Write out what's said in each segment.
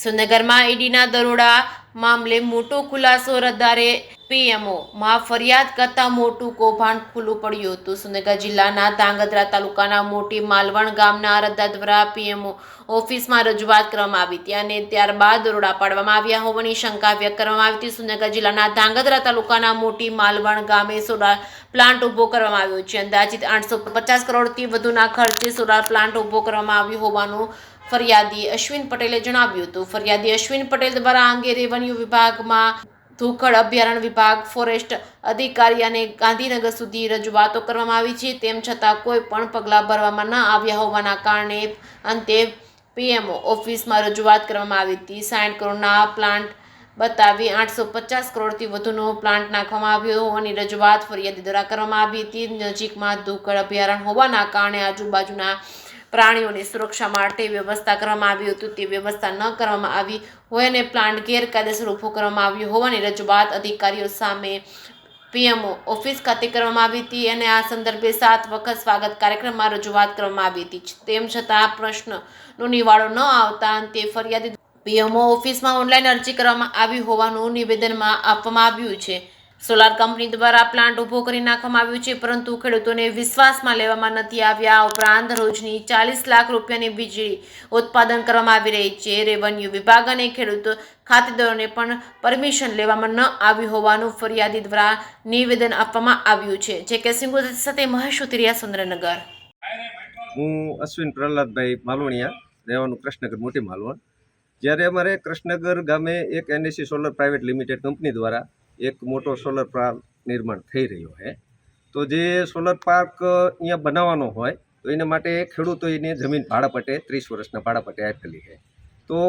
સુરનગરમાં ઈડીના દરોડા મામલે મોટો ખુલાસો રદ્દારે પીએમઓમાં ફરિયાદ કરતા મોટું કૌભાંડ ખુલ્લું પડ્યું હતું. સુરનગર જિલ્લાના ધાંગધ્રા તાલુકાના મોટી માલવણ ગામના અરજદાર દ્વારા પીએમઓ ઓફિસમાં રજૂઆત કરવામાં આવી હતી અને ત્યારબાદ દરોડા પાડવામાં આવ્યા હોવાની શંકા વ્યક્ત કરવામાં આવી હતી. સુરનગર જિલ્લાના ધાંગધ્રા તાલુકાના મોટી માલવણ ગામે સોલાર પ્લાન્ટ ઊભો કરવામાં આવ્યો છે. અંદાજિત 850 કરોડથી વધુના ખર્ચે સોલાર પ્લાન્ટ ઊભો કરવામાં આવ્યો હોવાનું ફરિયાદી અશ્વિન પટેલે જણાવ્યું હતું. ફરિયાદી અશ્વિન પટેલ દ્વારા આ અંગે રેવન્યુ વિભાગમાં, ધુકડ અભયારણ્ય વિભાગ, ફોરેસ્ટ અધિકારી અને ગાંધીનગર સુધી રજૂઆતો કરવામાં આવી છે. તેમ છતાં કોઈ પણ પગલાં ભરવામાં ન આવ્યા હોવાના કારણે અંતે પીએમઓ ઓફિસમાં રજૂઆત કરવામાં આવી હતી. 60 કરોડના પ્લાન્ટ બતાવી 850 કરોડથી વધુનો પ્લાન્ટ નાખવામાં આવ્યો હોવાની રજૂઆત ફરિયાદી દ્વારા કરવામાં આવી હતી. નજીકમાં ધુકડ અભયારણ્ય હોવાના કારણે આજુબાજુના પ્રાણીઓની સુરક્ષા માટે વ્યવસ્થા કરવામાં આવી હતી. તે વ્યવસ્થા ન કરવામાં આવી હોય અને પ્લાન્ટ ગેરકાયદેસર ઊભો કરવામાં આવ્યો હોવાની રજૂઆત અધિકારીઓ સામે પીએમઓ ઓફિસ ખાતે કરવામાં આવી હતી અને આ સંદર્ભે 7 વખત સ્વાગત કાર્યક્રમમાં રજૂઆત કરવામાં આવી હતી. તેમ છતાં આ પ્રશ્નનો નિવાડો ન આવતા અંતે ફરિયાદી પીએમઓ ઓફિસમાં ઓનલાઈન અરજી કરવામાં આવી હોવાનું નિવેદનમાં આપવામાં આવ્યું છે. સોલાર કંપની દ્વારા પ્લાન્ટ ઊભો કરી નાખવામાં આવ્યું છે, પરંતુ ખેડૂતોને વિશ્વાસમાં લેવામાં નથી આવ્યા. આ ઉપરાંત રોજની 40 લાખ રૂપિયાની વીજળી ઉત્પાદન કરવામાં આવી રહી છે. રેવન્યુ વિભાગ અને ખેડૂત ખાતેદારોને પણ પરમિશન લેવામાં ન આવી હોવાનું ફરિયાદી દ્વારા નિવેદન આપવામાં આવ્યું છે. જે કે સિંગુ સાથે મહેશ ઉતરિયા, સુરેન્દ્રનગર. હું અશ્વિન પ્રહલાદભાઈ માલવણિયા, રહેવાનું કૃષ્ણનગર મોટી માલવણ. જ્યારે અમારે કૃષ્ણનગર ગામે એક NAC solar private limited company દ્વારા એક મોટો સોલર પાર્ક નિર્માણ થઈ રહ્યો છે. તો જે સોલર પાર્ક અહીંયા બનાવવાનો હોય તો એના માટે ખેડૂતો એની જમીન ભાડાપટ્ટે 30 વર્ષના ભાડાપટ્ટે આપેલી છે. તો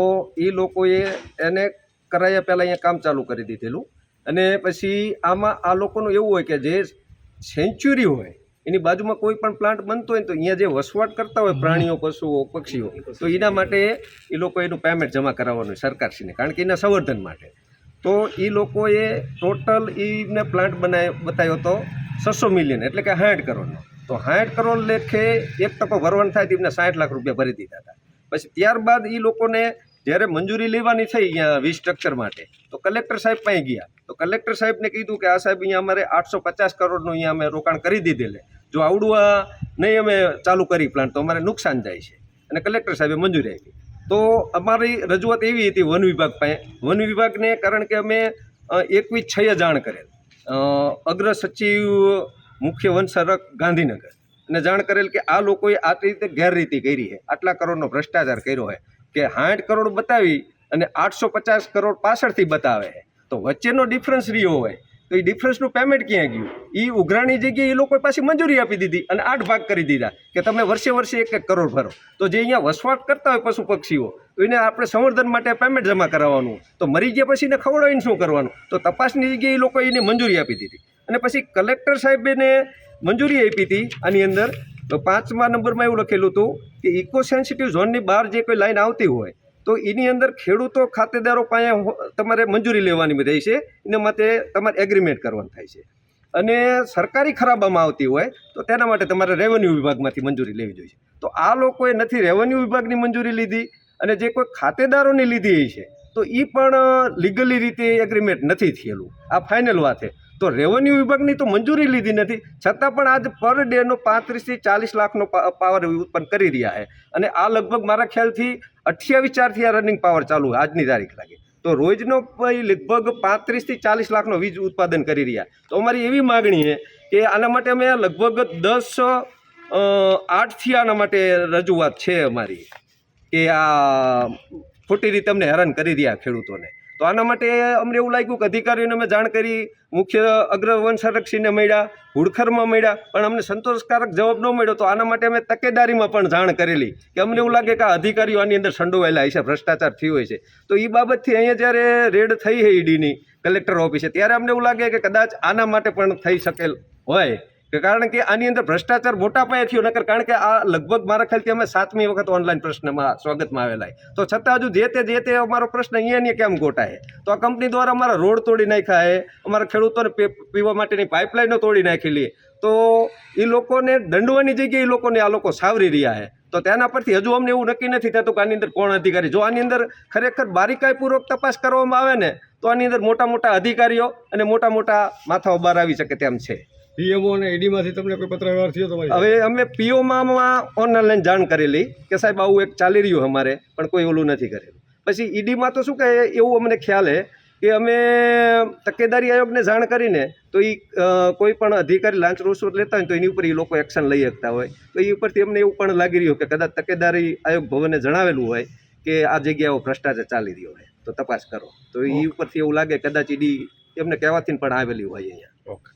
એ લોકોએ એને કરાયા પહેલાં અહીંયા કામ ચાલુ કરી દીધેલું અને પછી આમાં આ લોકોનું એવું હોય કે જે સેન્ચ્યુરી હોય એની બાજુમાં કોઈ પણ પ્લાન્ટ બનતો હોય તો અહીંયા જે વસવાટ કરતા હોય પ્રાણીઓ, પશુઓ, પક્ષીઓ, તો એના માટે એ લોકો એનું પેમેન્ટ જમા કરાવવાનું હોય સરકારશ્રીને, કારણ કે એના સંવર્ધન માટે. તો એ લોકોએ ટોટલ એને પ્લાન્ટ બતાવ્યો હતો 600 મિલિયન, એટલે કે 60 કરોડનો. તો 60 કરોડ લેખે એક ટકો ભરવાનું થાય તેમને 60 લાખ રૂપિયા ભરી દીધા હતા. પછી ત્યારબાદ એ લોકોને જ્યારે મંજૂરી લેવાની થઈ અહીંયા સ્ટ્રક્ચર માટે, તો કલેક્ટર સાહેબ પાસે ગયા. તો કલેક્ટર સાહેબને કીધું કે આ સાહેબ અહીંયા અમારે 850 કરોડનું અહીંયા અમે રોકાણ કરી દીધેલે, જો આવડું આ નહીં અમે ચાલુ કરી પ્લાન્ટ તો અમારે નુકસાન જાય છે. અને કલેક્ટર સાહેબે મંજૂરી આપી. તો અમારી રજૂઆત એવી હતી વન વિભાગ પાસે. વન વિભાગને કારણ કે અમે 21/6 જાણ કરેલ, અગ્ર સચિવ મુખ્ય વન સંરક્ષક ગાંધીનગર, અને જાણ કરેલ કે આ લોકોએ આ રીતે ગેરરીતિ કરી છે, આટલા કરોડનો ભ્રષ્ટાચાર કર્યો છે, કે 60 કરોડ બતાવી અને 850 કરોડ પાછળથી બતાવે છે. તો વચ્ચેનો ડિફરન્સ રહ્યો હોય તો એ ડિફરન્સનું પેમેન્ટ ક્યાં ગયું? એ ઉઘરાણી જગ્યાએ એ લોકોએ પાછી મંજૂરી આપી દીધી અને 8 ભાગ કરી દીધા કે તમે વર્ષે 1 કરોડ ભરો. તો જે અહીંયા વસવાટ કરતા હોય પશુ પક્ષીઓ, તો એને આપણે સંવર્ધન માટે પેમેન્ટ જમા કરાવવાનું. તો મરી ગયા પછી એને ખવડાવીને શું કરવાનું? તો તપાસની જગ્યાએ એ લોકોએ એને મંજૂરી આપી દીધી. અને પછી કલેક્ટર સાહેબને મંજૂરી આપી હતી આની અંદર. તો 5મા નંબરમાં એવું લખેલું હતું કે ઇકો સેન્સિટિવ ઝોનની બહાર જે કોઈ લાઈન આવતી હોય તો એની અંદર ખેડૂતો ખાતેદારો પાસે તમારે મંજૂરી લેવાની રહી છે. એના માટે તમારે એગ્રીમેન્ટ કરવાનું થાય છે. અને સરકારી ખરાબામાં આવતી હોય તો તેના માટે તમારે રેવન્યુ વિભાગમાંથી મંજૂરી લેવી જોઈએ. તો આ લોકોએ નથી રેવન્યુ વિભાગની મંજૂરી લીધી અને જે કોઈ ખાતેદારોની લીધી છે તો એ પણ લીગલી રીતે એગ્રીમેન્ટ નથી થયેલું. આ ફાઇનલ વાત છે. તો રેવન્યુ વિભાગની તો મંજૂરી લીધી નથી, છતાં પણ આજ પર ડેનો 35 થી 40 લાખનો પાવર ઉત્પન્ન કરી રહ્યા છે. અને આ લગભગ મારા ખ્યાલથી 28/4થી આ રનિંગ પાવર ચાલુ આજની તારીખ લાગે. તો રોજનો લગભગ 35 થી 40 લાખનો વીજ ઉત્પાદન કરી રહ્યા. તો અમારી એવી માગણી છે કે આના માટે અમે લગભગ 10/8થી આના માટે રજૂઆત છે અમારી, કે આ ખોટી રીતે અમને હેરાન કરી રહ્યા ખેડૂતોને. તો આના માટે અમને એવું લાગ્યું કે અધિકારીઓને અમે જાણ કરી, મુખ્ય અગ્ર વન સંરક્ષકને મળ્યા, હુડખરમાં મળ્યા, પણ અમને સંતોષકારક જવાબ ન મળ્યો. તો આના માટે અમે તકેદારીમાં પણ જાણ કરેલી કે અમને એવું લાગે કે આ અધિકારીઓ આની અંદર સંડોવાયેલા હશે, ભ્રષ્ટાચાર થયો હોય છે. તો એ બાબતથી અહીંયા જ્યારે રેડ થઈ છે ઈડીની કલેક્ટર ઓફિસે, ત્યારે અમને એવું લાગે કે કદાચ આના માટે પણ થઈ શકેલ હોય, કે કારણ કે આની અંદર ભ્રષ્ટાચાર મોટા પાયે થયો. નકર કારણ કે આ લગભગ મારા ખ્યાલથી અમે 7મી વખત ઓનલાઈન પ્રશ્નમાં સ્વાગતમાં આવેલા, તો છતાં હજુ જે તે અમારો પ્રશ્ન અહીંયા કેમ ગોટાય? તો આ કંપની દ્વારા અમારા રોડ તોડી નાખ્યા છે, અમારા ખેડૂતોને પીવા માટેની પાઇપલાઇનો તોડી નાખેલી. તો એ લોકોને દંડવાની જગ્યાએ એ લોકોને આ લોકો સાવરી રહ્યા છે. તો તેના પરથી હજુ અમને એવું નક્કી નથી થતું કે આની અંદર કોણ અધિકારી. જો આની અંદર ખરેખર બારીકાઈપૂર્વક તપાસ કરવામાં આવે ને તો આની અંદર મોટા મોટા અધિકારીઓ અને મોટા મોટા માથાઓ બહાર આવી શકે તેમ છે. પીએમઓ અને ઈડીમાંથી તમને કોઈ પત્ર વ્યવહાર થયો તમારી? હવે અમે પીઓમાં ઓનલાઈન જાણ કરેલી કે સાહેબ આવું એક ચાલી રહ્યું અમારે, પણ કોઈ ઓલું નથી કરેલું. પછી ઈડીમાં તો શું કહે એવું અમને ખ્યાલ છે કે અમે તકેદારી આયોગને જાણ કરીને તો એ કોઈ પણ અધિકારી લાંચ રૂશ્વત લેતા હોય તો એની ઉપર એ લોકો એક્શન લઈ શકતા હોય. તો એ ઉપરથી અમને એવું પણ લાગી રહ્યું કે કદાચ તકેદારી આયોગ ભવને જણાવેલું હોય કે આ જગ્યાઓ ભ્રષ્ટાચાર ચાલી રહ્યો હોય તો તપાસ કરો. તો એ ઉપરથી એવું લાગે કદાચ ઈડી એમને કહેવાથી પણ આવેલી હોય અહીંયા. ઓકે.